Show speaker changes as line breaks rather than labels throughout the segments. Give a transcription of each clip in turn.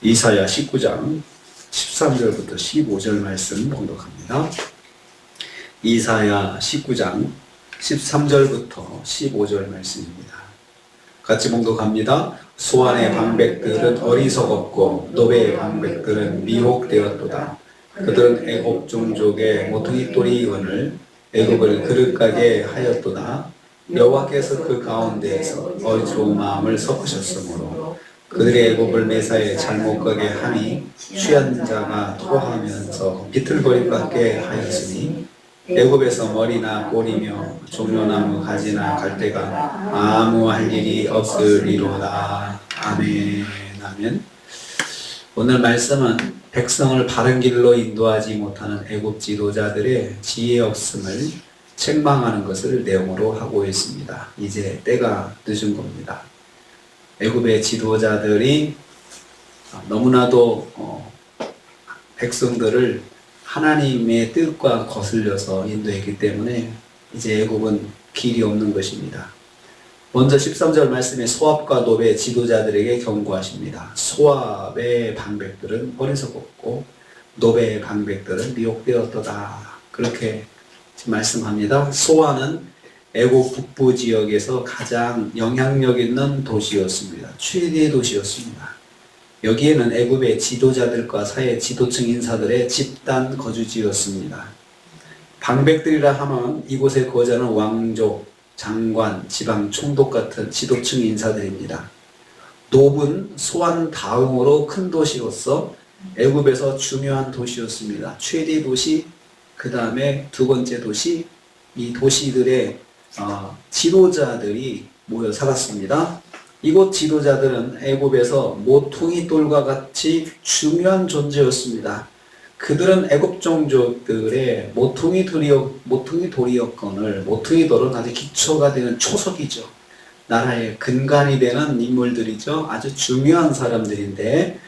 이사야 19장 13절부터 15절 말씀 봉독합니다. 이사야 19장 13절부터 15절 말씀입니다. 같이 봉독합니다. 소환의 방백들은 어리석었고 노베의 방백들은 미혹되었도다. 그들은 애굽 종족의 모퉁이 돌이 은을 애굽을 그릇가게 하였도다. 여호와께서 그 가운데에서 어리석은 마음을 섞으셨으므로 그들의 애굽을 매사에 잘못 가게 하니 취한 자가 토하면서 비틀거림 같게 하였으니 애굽에서 머리나 꼬리며 종려나무 가지나 갈대가 아무 할 일이 없으리로다. 아멘. 아멘. 오늘 말씀은 백성을 바른 길로 인도하지 못하는 애굽 지도자들의 지혜 없음을 책망하는 것을 내용으로 하고 있습니다. 이제 때가 늦은 겁니다. 애굽의 지도자들이 너무나도 백성들을 하나님의 뜻과 거슬려서 인도했기 때문에 이제 애굽은 길이 없는 것입니다. 먼저 13절 말씀에 소압과 노베 지도자들에게 경고하십니다. 소압의 방백들은 어리석었고 노베의 방백들은 미혹되었도다. 그렇게 말씀합니다. 소아는 애굽 북부 지역에서 가장 영향력 있는 도시였습니다. 최대 도시였습니다. 여기에는 애굽의 지도자들과 사회 지도층 인사들의 집단 거주지였습니다. 방백들이라 하면 이곳에 거주하는 왕족, 장관, 지방 총독 같은 지도층 인사들입니다. 노브는 소안 다음으로 큰 도시로서 애굽에서 중요한 도시였습니다. 최대 도시, 그 다음에 두 번째 도시, 이 도시들의 지도자들이 모여 살았습니다. 이곳 지도자들은 애굽에서 모퉁이 돌과 같이 중요한 존재였습니다. 그들은 애굽 종족들의 모퉁이 돌이었거늘, 모퉁이 돌은 아주 기초가 되는 초석이죠. 나라의 근간이 되는 인물들이죠. 아주 중요한 사람들인데,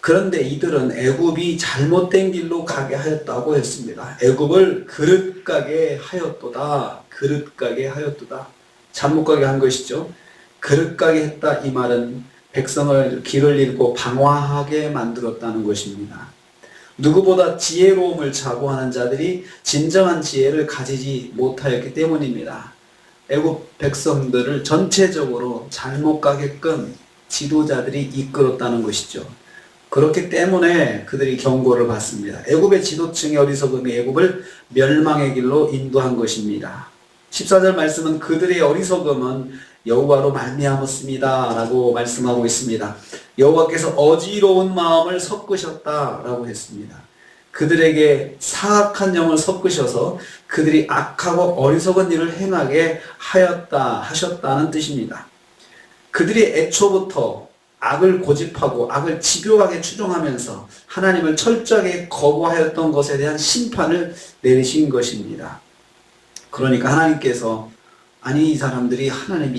그런데 이들은 애굽이 잘못된 길로 가게 하였다고 했습니다. 애굽을 그릇가게 하였도다. 그릇가게 하였도다. 잘못 가게 한 것이죠. 그릇가게 했다 이 말은 백성을 길을 잃고 방황하게 만들었다는 것입니다. 누구보다 지혜로움을 자고하는 자들이 진정한 지혜를 가지지 못하였기 때문입니다. 애굽 백성들을 전체적으로 잘못 가게끔 지도자들이 이끌었다는 것이죠. 그렇기 때문에 그들이 경고를 받습니다. 애굽의 지도층의 어리석음이 애굽을 멸망의 길로 인도한 것입니다. 14절 말씀은 그들의 어리석음은 여호와로 말미암았습니다 라고 말씀하고 있습니다. 여호와께서 어지러운 마음을 섞으셨다 라고 했습니다. 그들에게 사악한 영을 섞으셔서 그들이 악하고 어리석은 일을 행하게 하셨다는 뜻입니다. 그들이 애초부터 악을 고집하고 악을 집요하게 추종하면서 하나님을 철저하게 거부하였던 것에 대한 심판을 내리신 것입니다. 그러니까 하나님께서 아니 이 사람들이 하나님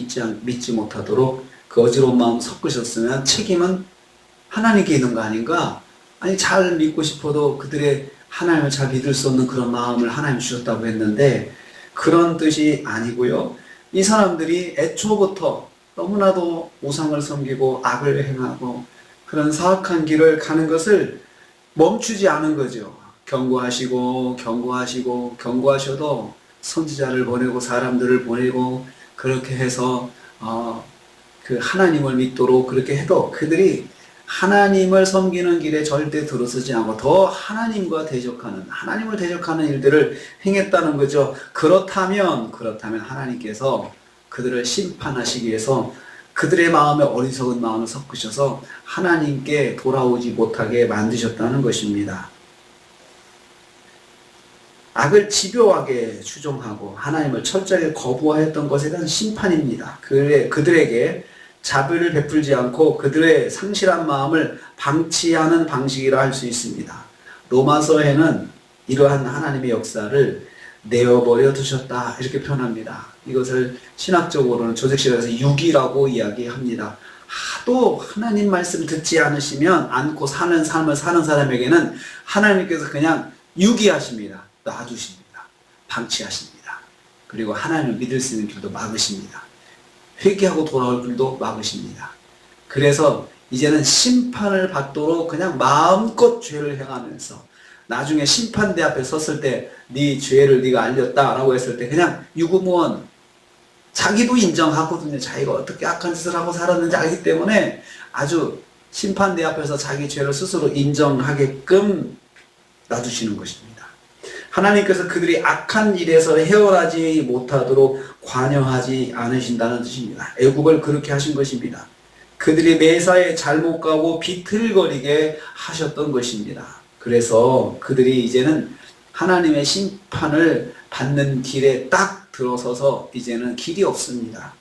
믿지 못하도록 그 어지러운 마음 섞으셨으면 책임은 하나님께 있는 거 아닌가? 아니 잘 믿고 싶어도 그들의 하나님을 잘 믿을 수 없는 그런 마음을 하나님 주셨다고 했는데 그런 뜻이 아니고요. 이 사람들이 애초부터 너무나도 우상을 섬기고 악을 행하고 그런 사악한 길을 가는 것을 멈추지 않은 거죠. 경고하셔도 선지자를 보내고 사람들을 보내고 그렇게 해서 그 하나님을 믿도록 그렇게 해도 그들이 하나님을 섬기는 길에 절대 들어서지 않고 더 하나님을 대적하는 일들을 행했다는 거죠. 그렇다면 하나님께서 그들을 심판하시기 위해서 그들의 마음에 어리석은 마음을 섞으셔서 하나님께 돌아오지 못하게 만드셨다는 것입니다. 악을 집요하게 추종하고 하나님을 철저하게 거부하였던 것에 대한 심판입니다. 그들에게 자비를 베풀지 않고 그들의 상실한 마음을 방치하는 방식이라 할 수 있습니다. 로마서에는 이러한 하나님의 역사를 내어버려 두셨다 이렇게 표현합니다. 이것을 신학적으로는 조색실에서 유기라고 이야기합니다. 하도 하나님 말씀 듣지 않고 사는 삶을 사는 사람에게는 하나님께서 그냥 유기하십니다. 놔두십니다. 방치하십니다. 그리고 하나님을 믿을 수 있는 길도 막으십니다. 회개하고 돌아올 길도 막으십니다. 그래서 이제는 심판을 받도록 그냥 마음껏 죄를 행하면서 나중에 심판대 앞에 섰을 때 네 죄를 네가 알렸다라고 했을 때 그냥 유구무원 자기도 인정하거든요. 자기가 어떻게 악한 짓을 하고 살았는지 알기 때문에 아주 심판대 앞에서 자기 죄를 스스로 인정하게끔 놔두시는 것입니다. 하나님께서 그들이 악한 일에서 헤어나지 못하도록 관여하지 않으신다는 뜻입니다. 애굽을 그렇게 하신 것입니다. 그들이 매사에 잘못 가고 비틀거리게 하셨던 것입니다. 그래서 그들이 이제는 하나님의 심판을 받는 길에 딱 들어서서 이제는 길이 없습니다.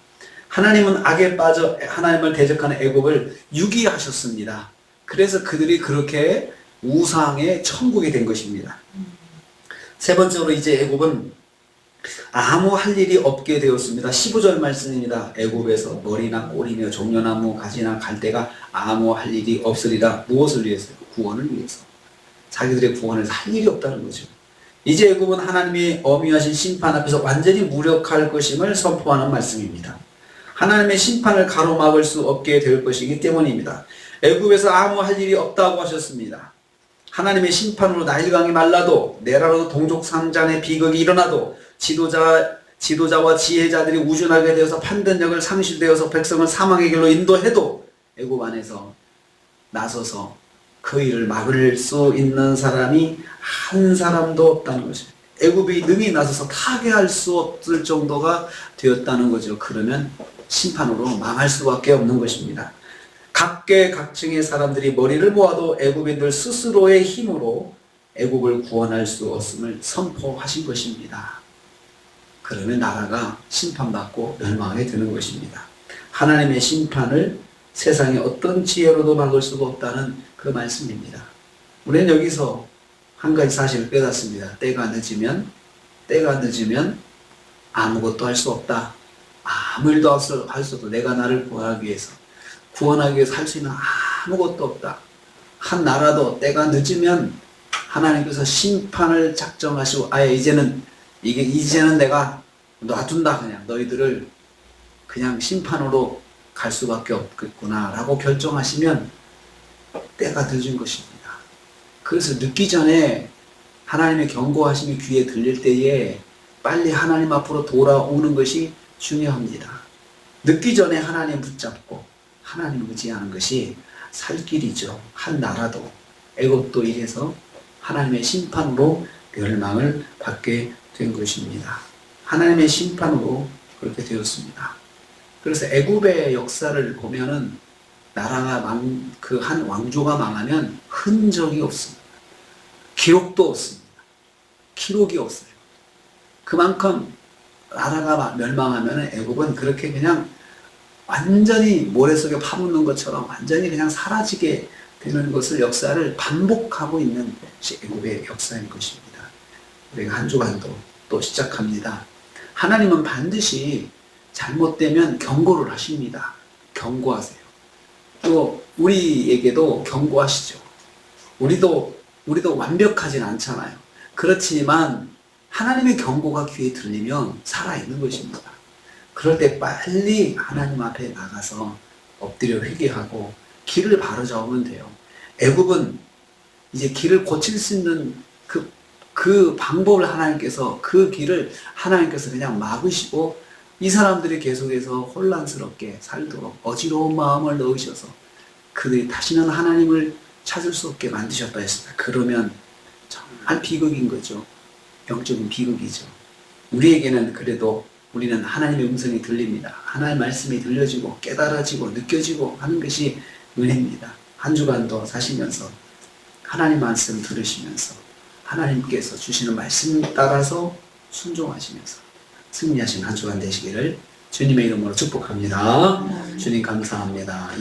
하나님은 악에 빠져 하나님을 대적하는 애굽을 유기하셨습니다. 그래서 그들이 그렇게 우상의 천국이 된 것입니다. 세 번째로 이제 애굽은 아무 할 일이 없게 되었습니다. 15절 말씀입니다. 애굽에서 머리나 꼬리며 종려나무 가지나 갈대가 아무 할 일이 없으리라. 무엇을 위해서요? 구원을 위해서. 자기들의 구원을 할 일이 없다는 거죠. 이제 애굽은 하나님이 엄위하신 심판 앞에서 완전히 무력할 것임을 선포하는 말씀입니다. 하나님의 심판을 가로막을 수 없게 될 것이기 때문입니다. 애굽에서 아무 할 일이 없다고 하셨습니다. 하나님의 심판으로 나일강이 말라도 내라로 동족상잔의 비극이 일어나도 지도자와 지혜자들이 우준하게 되어서 판단력을 상실되어서 백성을 사망의 길로 인도해도 애굽 안에서 나서서 그 일을 막을 수 있는 사람이 한 사람도 없다는 것입니다. 애굽이 능히 나서서 타개할 수 없을 정도가 되었다는 거죠. 그러면 심판으로 망할 수밖에 없는 것입니다. 각계각층의 사람들이 머리를 모아도 애굽인들 스스로의 힘으로 애굽을 구원할 수 없음을 선포하신 것입니다. 그러면 나라가 심판받고 멸망하게 되는 것입니다. 하나님의 심판을 세상의 어떤 지혜로도 막을 수가 없다는 그 말씀입니다. 우리는 여기서 한 가지 사실을 깨닫습니다. 때가 늦으면 아무것도 할 수 없다. 아무 일도 할 수 없다. 내가 나를 구원하기 위해서 할 수 있는 아무것도 없다. 한 나라도 때가 늦으면 하나님께서 심판을 작정하시고 아예 이제는 내가 놔둔다. 그냥 너희들을 그냥 심판으로 갈 수밖에 없겠구나 라고 결정하시면 때가 늦은 것입니다. 그래서 늦기 전에 하나님의 경고하심이 귀에 들릴 때에 빨리 하나님 앞으로 돌아오는 것이 중요합니다. 늦기 전에 하나님 붙잡고 하나님 의지하는 것이 살 길이죠. 한 나라도 애굽도 이래서 하나님의 심판으로 멸망을 받게 된 것입니다. 하나님의 심판으로 그렇게 되었습니다. 그래서 애굽의 역사를 보면은 나라가 그 한 왕조가 망하면 흔적이 없습니다. 기록도 없습니다. 기록이 없어요. 그만큼 나라가 멸망하면 애굽은 그렇게 그냥 완전히 모래 속에 파묻는 것처럼 완전히 그냥 사라지게 되는 것을 역사를 반복하고 있는 것이 애굽의 역사인 것입니다. 우리가 한 주간도 또 시작합니다. 하나님은 반드시 잘못되면 경고를 하십니다. 경고하세요. 또 우리에게도 경고하시죠. 우리도 완벽하진 않잖아요. 그렇지만 하나님의 경고가 귀에 들리면 살아있는 것입니다. 그럴 때 빨리 하나님 앞에 나가서 엎드려 회개하고 길을 바로잡으면 돼요. 애굽은 이제 길을 고칠 수 있는 그 방법을 그 길을 하나님께서 그냥 막으시고 이 사람들이 계속해서 혼란스럽게 살도록 어지러운 마음을 넣으셔서 그들이 다시는 하나님을 찾을 수 없게 만드셨다 했습니다. 그러면 정말 비극인 거죠. 영적인 비극이죠. 우리에게는 그래도 우리는 하나님의 음성이 들립니다. 하나님의 말씀이 들려지고 깨달아지고 느껴지고 하는 것이 은혜입니다. 한 주간도 사시면서 하나님 말씀 들으시면서 하나님께서 주시는 말씀 따라서 순종하시면서 승리하신 한 주간 되시기를 주님의 이름으로 축복합니다. 주님 감사합니다.